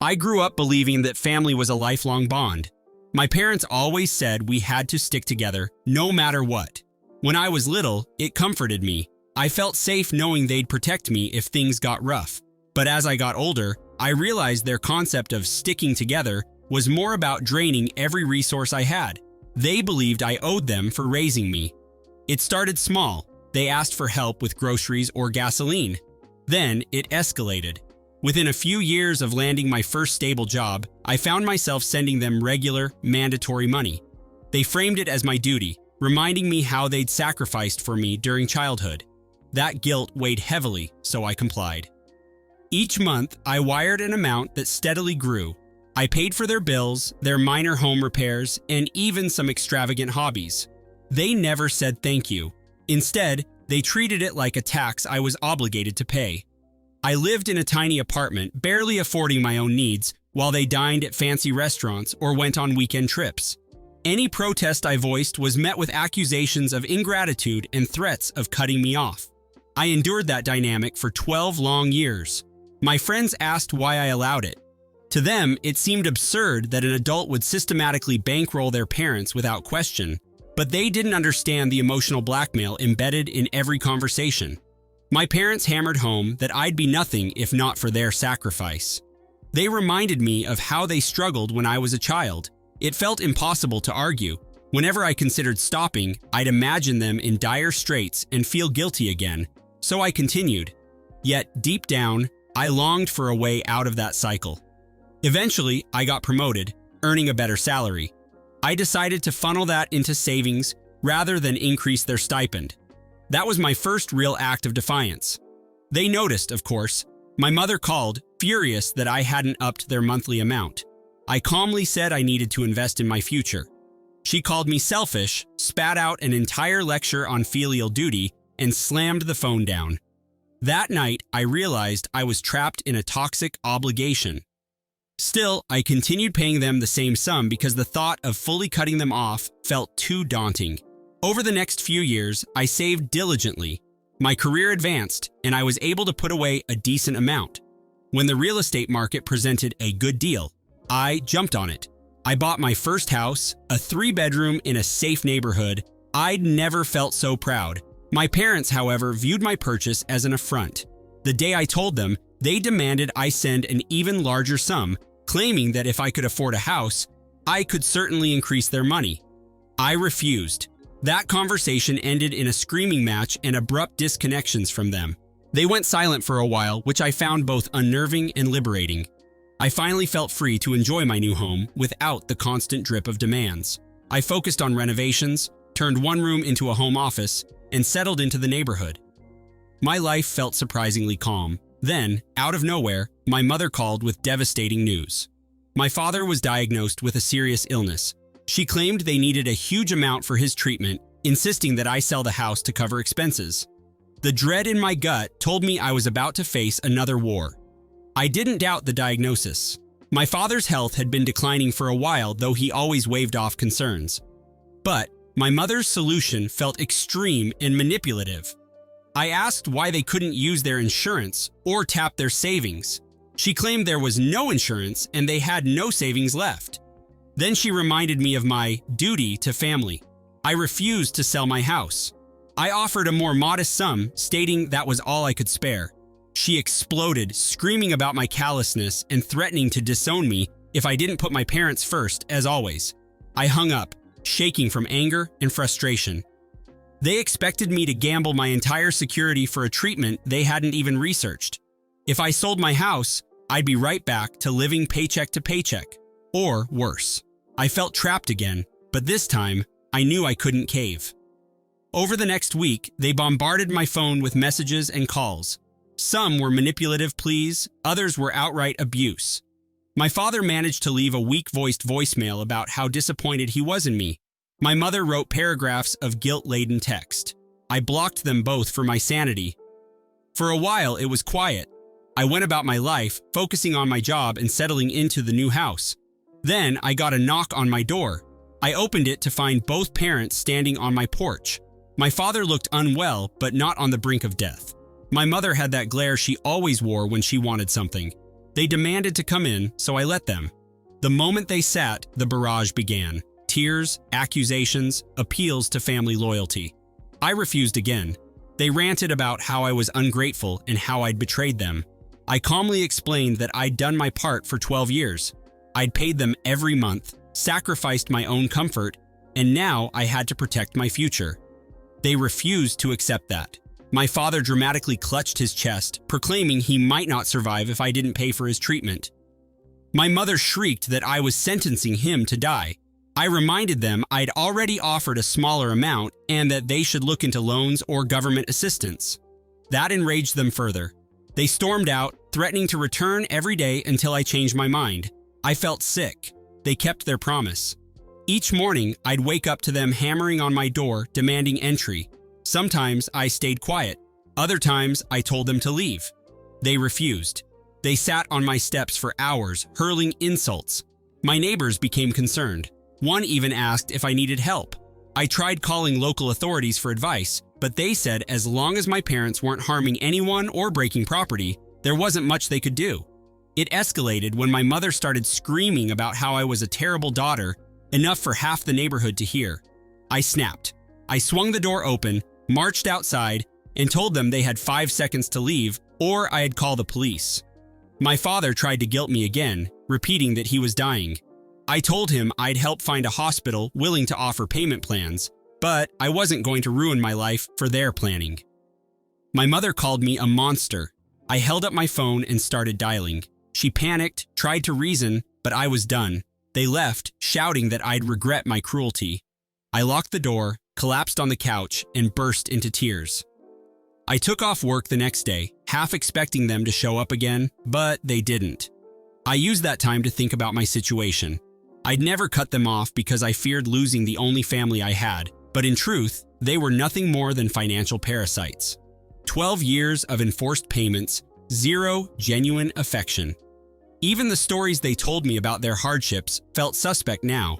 I grew up believing that family was a lifelong bond. My parents always said we had to stick together, no matter what. When I was little, it comforted me. I felt safe knowing they'd protect me if things got rough. But as I got older, I realized their concept of sticking together was more about draining every resource I had. They believed I owed them for raising me. It started small. They asked for help with groceries or gasoline. Then it escalated. Within a few years of landing my first stable job, I found myself sending them regular, mandatory money. They framed it as my duty, reminding me how they'd sacrificed for me during childhood. That guilt weighed heavily, so I complied. Each month, I wired an amount that steadily grew. I paid for their bills, their minor home repairs, and even some extravagant hobbies. They never said thank you. Instead, they treated it like a tax I was obligated to pay. I lived in a tiny apartment, barely affording my own needs, while they dined at fancy restaurants or went on weekend trips. Any protest I voiced was met with accusations of ingratitude and threats of cutting me off. I endured that dynamic for 12 long years. My friends asked why I allowed it. To them, it seemed absurd that an adult would systematically bankroll their parents without question, but they didn't understand the emotional blackmail embedded in every conversation. My parents hammered home that I'd be nothing if not for their sacrifice. They reminded me of how they struggled when I was a child. It felt impossible to argue. Whenever I considered stopping, I'd imagine them in dire straits and feel guilty again, so I continued. Yet, deep down, I longed for a way out of that cycle. Eventually, I got promoted, earning a better salary. I decided to funnel that into savings rather than increase their stipend. That was my first real act of defiance. They noticed, of course. My mother called, furious that I hadn't upped their monthly amount. I calmly said I needed to invest in my future. She called me selfish, spat out an entire lecture on filial duty, and slammed the phone down. That night, I realized I was trapped in a toxic obligation. Still, I continued paying them the same sum because the thought of fully cutting them off felt too daunting. Over the next few years, I saved diligently. My career advanced, and I was able to put away a decent amount. When the real estate market presented a good deal, I jumped on it. I bought my first house, a 3-bedroom in a safe neighborhood. I'd never felt so proud. My parents, however, viewed my purchase as an affront. The day I told them, they demanded I send an even larger sum, claiming that if I could afford a house, I could certainly increase their money. I refused. That conversation ended in a screaming match and abrupt disconnections from them. They went silent for a while, which I found both unnerving and liberating. I finally felt free to enjoy my new home without the constant drip of demands. I focused on renovations, turned one room into a home office, and settled into the neighborhood. My life felt surprisingly calm. Then, out of nowhere, my mother called with devastating news. My father was diagnosed with a serious illness. She claimed they needed a huge amount for his treatment, insisting that I sell the house to cover expenses. The dread in my gut told me I was about to face another war. I didn't doubt the diagnosis. My father's health had been declining for a while, though he always waved off concerns. But my mother's solution felt extreme and manipulative. I asked why they couldn't use their insurance or tap their savings. She claimed there was no insurance and they had no savings left. Then she reminded me of my duty to family. I refused to sell my house. I offered a more modest sum, stating that was all I could spare. She exploded, screaming about my callousness and threatening to disown me if I didn't put my parents first, as always. I hung up, shaking from anger and frustration. They expected me to gamble my entire security for a treatment they hadn't even researched. If I sold my house, I'd be right back to living paycheck to paycheck, or worse. I felt trapped again, but this time, I knew I couldn't cave. Over the next week, they bombarded my phone with messages and calls. Some were manipulative pleas, others were outright abuse. My father managed to leave a weak-voiced voicemail about how disappointed he was in me. My mother wrote paragraphs of guilt-laden text. I blocked them both for my sanity. For a while, it was quiet. I went about my life, focusing on my job and settling into the new house. Then I got a knock on my door. I opened it to find both parents standing on my porch. My father looked unwell, but not on the brink of death. My mother had that glare she always wore when she wanted something. They demanded to come in, so I let them. The moment they sat, the barrage began. Tears, accusations, appeals to family loyalty. I refused again. They ranted about how I was ungrateful and how I'd betrayed them. I calmly explained that I'd done my part for 12 years. I'd paid them every month, sacrificed my own comfort, and now I had to protect my future. They refused to accept that. My father dramatically clutched his chest, proclaiming he might not survive if I didn't pay for his treatment. My mother shrieked that I was sentencing him to die. I reminded them I'd already offered a smaller amount and that they should look into loans or government assistance. That enraged them further. They stormed out, threatening to return every day until I changed my mind. I felt sick. They kept their promise. Each morning, I'd wake up to them hammering on my door, demanding entry. Sometimes I stayed quiet. Other times, I told them to leave. They refused. They sat on my steps for hours, hurling insults. My neighbors became concerned. One even asked if I needed help. I tried calling local authorities for advice, but they said as long as my parents weren't harming anyone or breaking property, there wasn't much they could do. It escalated when my mother started screaming about how I was a terrible daughter, enough for half the neighborhood to hear. I snapped. I swung the door open, marched outside, and told them they had 5 seconds to leave or I'd call the police. My father tried to guilt me again, repeating that he was dying. I told him I'd help find a hospital willing to offer payment plans, but I wasn't going to ruin my life for their planning. My mother called me a monster. I held up my phone and started dialing. She panicked, tried to reason, but I was done. They left, shouting that I'd regret my cruelty. I locked the door, collapsed on the couch, and burst into tears. I took off work the next day, half expecting them to show up again, but they didn't. I used that time to think about my situation. I'd never cut them off because I feared losing the only family I had, but in truth, they were nothing more than financial parasites. 12 years of enforced payments, 0 genuine affection. Even the stories they told me about their hardships felt suspect now.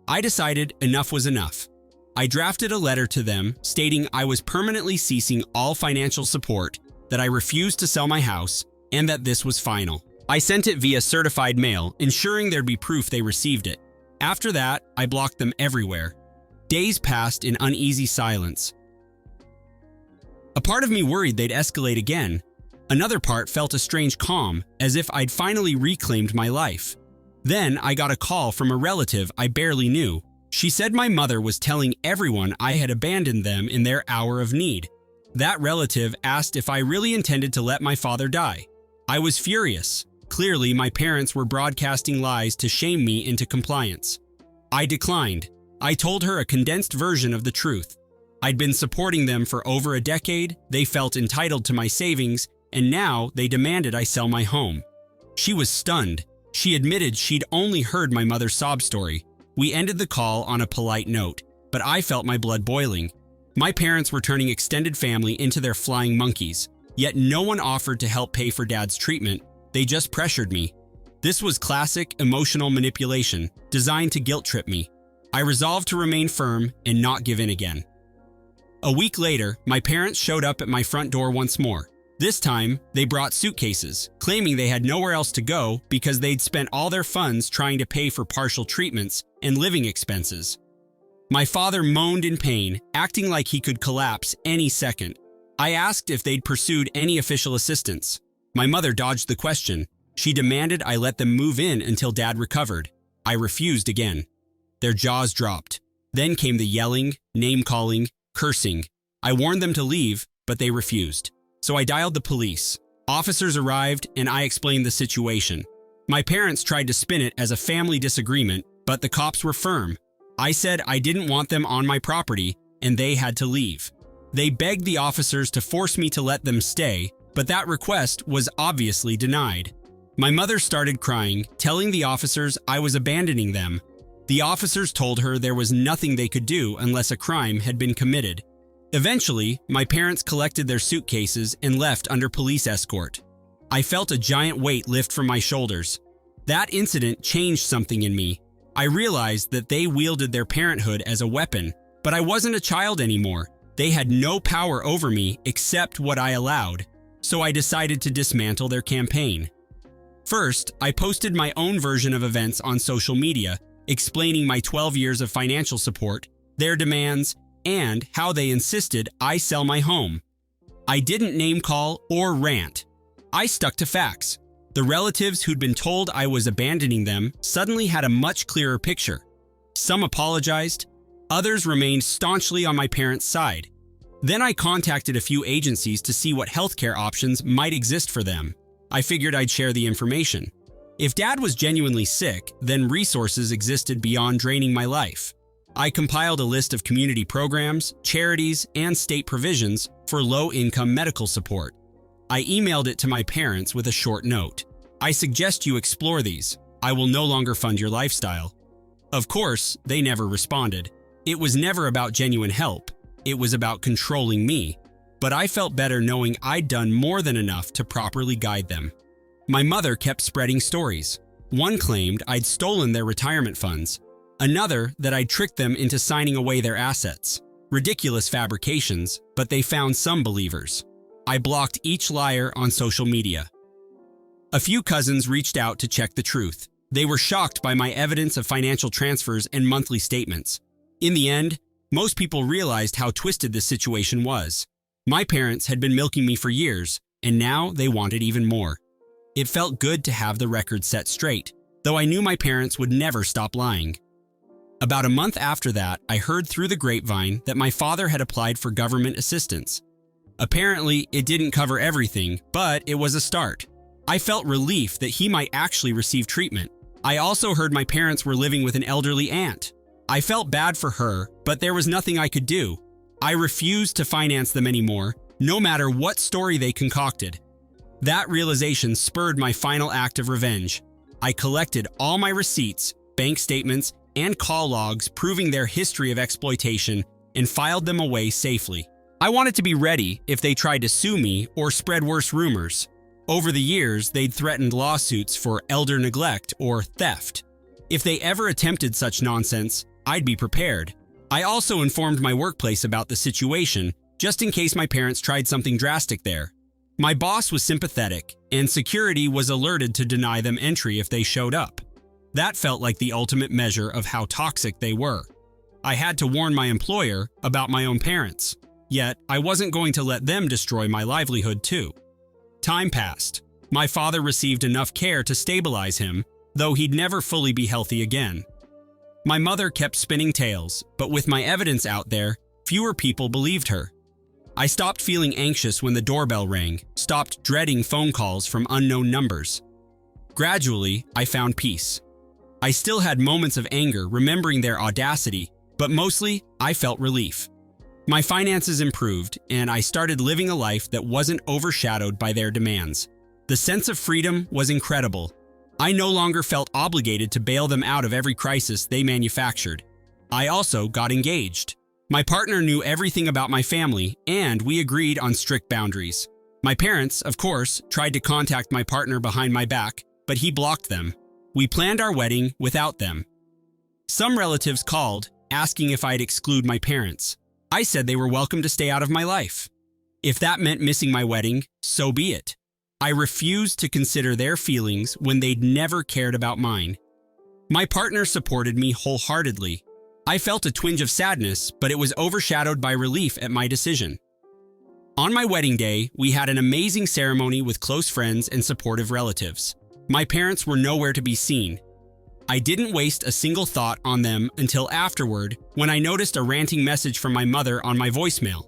I decided enough was enough. I drafted a letter to them stating I was permanently ceasing all financial support, that I refused to sell my house, and that this was final. I sent it via certified mail, ensuring there'd be proof they received it. After that, I blocked them everywhere. Days passed in uneasy silence. A part of me worried they'd escalate again. Another part felt a strange calm, as if I'd finally reclaimed my life. Then I got a call from a relative I barely knew. She said my mother was telling everyone I had abandoned them in their hour of need. That relative asked if I really intended to let my father die. I was furious. Clearly, my parents were broadcasting lies to shame me into compliance. I declined. I told her a condensed version of the truth. I'd been supporting them for over a decade, they felt entitled to my savings, and now they demanded I sell my home. She was stunned. She admitted she'd only heard my mother's sob story. We ended the call on a polite note, but I felt my blood boiling. My parents were turning extended family into their flying monkeys, yet no one offered to help pay for Dad's treatment. They just pressured me. This was classic emotional manipulation, designed to guilt trip me. I resolved to remain firm and not give in again. A week later, my parents showed up at my front door once more. This time, they brought suitcases, claiming they had nowhere else to go because they'd spent all their funds trying to pay for partial treatments and living expenses. My father moaned in pain, acting like he could collapse any second. I asked if they'd pursued any official assistance. My mother dodged the question. She demanded I let them move in until Dad recovered. I refused again. Their jaws dropped. Then came the yelling, name-calling, cursing. I warned them to leave, but they refused. So I dialed the police. Officers arrived, and I explained the situation. My parents tried to spin it as a family disagreement, but the cops were firm. I said I didn't want them on my property, and they had to leave. They begged the officers to force me to let them stay, but that request was obviously denied. My mother started crying, telling the officers I was abandoning them. The officers told her there was nothing they could do unless a crime had been committed. Eventually, my parents collected their suitcases and left under police escort. I felt a giant weight lift from my shoulders. That incident changed something in me. I realized that they wielded their parenthood as a weapon, but I wasn't a child anymore. They had no power over me except what I allowed. So I decided to dismantle their campaign. First, I posted my own version of events on social media, explaining my 12 years of financial support, their demands, and how they insisted I sell my home. I didn't name-call or rant. I stuck to facts. The relatives who'd been told I was abandoning them suddenly had a much clearer picture. Some apologized, others remained staunchly on my parents' side. Then I contacted a few agencies to see what healthcare options might exist for them. I figured I'd share the information. If Dad was genuinely sick, then resources existed beyond draining my life. I compiled a list of community programs, charities, and state provisions for low-income medical support. I emailed it to my parents with a short note. I suggest you explore these. I will no longer fund your lifestyle. Of course, they never responded. It was never about genuine help. It was about controlling me. But I felt better knowing I'd done more than enough to properly guide them. My mother kept spreading stories. One claimed I'd stolen their retirement funds. Another that I'd tricked them into signing away their assets. Ridiculous fabrications, but they found some believers. I blocked each liar on social media. A few cousins reached out to check the truth. They were shocked by my evidence of financial transfers and monthly statements. In the end, most people realized how twisted this situation was. My parents had been milking me for years, and now they wanted even more. It felt good to have the record set straight, though I knew my parents would never stop lying. About a month after that, I heard through the grapevine that my father had applied for government assistance. Apparently, it didn't cover everything, but it was a start. I felt relief that he might actually receive treatment. I also heard my parents were living with an elderly aunt. I felt bad for her, but there was nothing I could do. I refused to finance them anymore, no matter what story they concocted. That realization spurred my final act of revenge. I collected all my receipts, bank statements, and call logs proving their history of exploitation and filed them away safely. I wanted to be ready if they tried to sue me or spread worse rumors. Over the years, they'd threatened lawsuits for elder neglect or theft. If they ever attempted such nonsense, I'd be prepared. I also informed my workplace about the situation, just in case my parents tried something drastic there. My boss was sympathetic, and security was alerted to deny them entry if they showed up. That felt like the ultimate measure of how toxic they were. I had to warn my employer about my own parents, yet I wasn't going to let them destroy my livelihood too. Time passed. My father received enough care to stabilize him, though he'd never fully be healthy again. My mother kept spinning tales, but with my evidence out there, fewer people believed her. I stopped feeling anxious when the doorbell rang, stopped dreading phone calls from unknown numbers. Gradually, I found peace. I still had moments of anger remembering their audacity, but mostly, I felt relief. My finances improved, and I started living a life that wasn't overshadowed by their demands. The sense of freedom was incredible. I no longer felt obligated to bail them out of every crisis they manufactured. I also got engaged. My partner knew everything about my family, and we agreed on strict boundaries. My parents, of course, tried to contact my partner behind my back, but he blocked them. We planned our wedding without them. Some relatives called, asking if I'd exclude my parents. I said they were welcome to stay out of my life. If that meant missing my wedding, so be it. I refused to consider their feelings when they'd never cared about mine. My partner supported me wholeheartedly. I felt a twinge of sadness, but it was overshadowed by relief at my decision. On my wedding day, we had an amazing ceremony with close friends and supportive relatives. My parents were nowhere to be seen. I didn't waste a single thought on them until afterward, when I noticed a ranting message from my mother on my voicemail.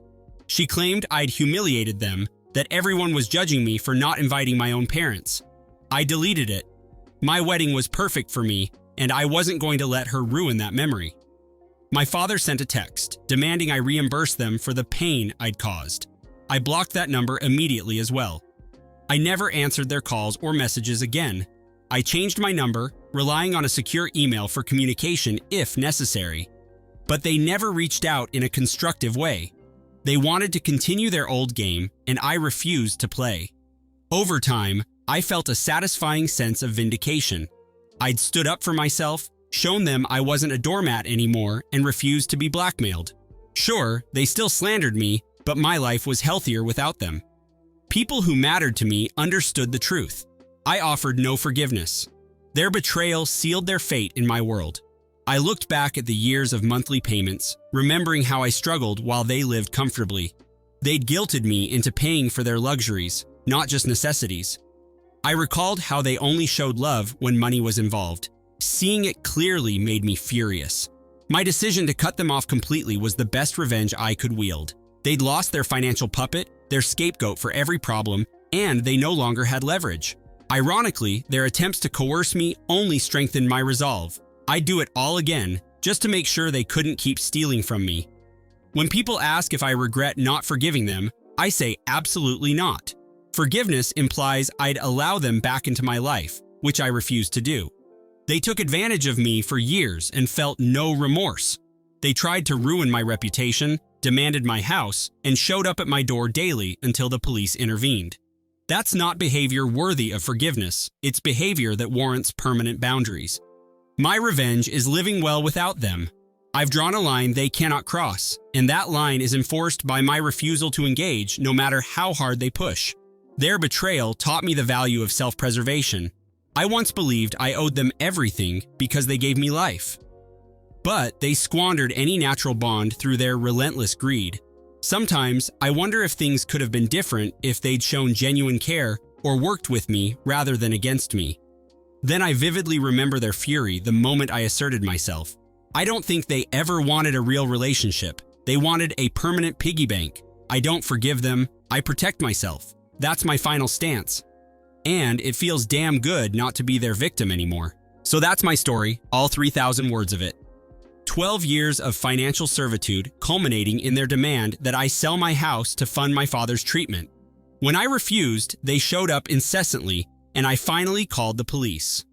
She claimed I'd humiliated them, that everyone was judging me for not inviting my own parents. I deleted it. My wedding was perfect for me, and I wasn't going to let her ruin that memory. My father sent a text, demanding I reimburse them for the pain I'd caused. I blocked that number immediately as well. I never answered their calls or messages again. I changed my number, relying on a secure email for communication if necessary. But they never reached out in a constructive way. They wanted to continue their old game, and I refused to play. Over time, I felt a satisfying sense of vindication. I'd stood up for myself, shown them I wasn't a doormat anymore, and refused to be blackmailed. Sure, they still slandered me, but my life was healthier without them. People who mattered to me understood the truth. I offered no forgiveness. Their betrayal sealed their fate in my world. I looked back at the years of monthly payments, remembering how I struggled while they lived comfortably. They'd guilted me into paying for their luxuries, not just necessities. I recalled how they only showed love when money was involved. Seeing it clearly made me furious. My decision to cut them off completely was the best revenge I could wield. They'd lost their financial puppet, their scapegoat for every problem, and they no longer had leverage. Ironically, their attempts to coerce me only strengthened my resolve. I'd do it all again, just to make sure they couldn't keep stealing from me. When people ask if I regret not forgiving them, I say absolutely not. Forgiveness implies I'd allow them back into my life, which I refuse to do. They took advantage of me for years and felt no remorse. They tried to ruin my reputation, demanded my house, and showed up at my door daily until the police intervened. That's not behavior worthy of forgiveness. It's behavior that warrants permanent boundaries. My revenge is living well without them. I've drawn a line they cannot cross, and that line is enforced by my refusal to engage no matter how hard they push. Their betrayal taught me the value of self-preservation. I once believed I owed them everything because they gave me life. But they squandered any natural bond through their relentless greed. Sometimes I wonder if things could have been different if they'd shown genuine care or worked with me rather than against me. Then I vividly remember their fury the moment I asserted myself. I don't think they ever wanted a real relationship. They wanted a permanent piggy bank. I don't forgive them. I protect myself. That's my final stance. And it feels damn good not to be their victim anymore. So that's my story, all 3,000 words of it. 12 years of financial servitude culminating in their demand that I sell my house to fund my father's treatment. When I refused, they showed up incessantly, and I finally called the police.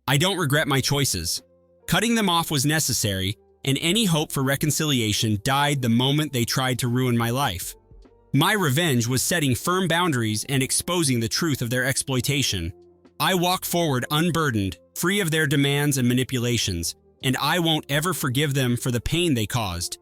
I don't regret my choices. Cutting them off was necessary, and any hope for reconciliation died the moment they tried to ruin my life. My revenge was setting firm boundaries and exposing the truth of their exploitation. I walk forward unburdened, free of their demands and manipulations, and I won't ever forgive them for the pain they caused.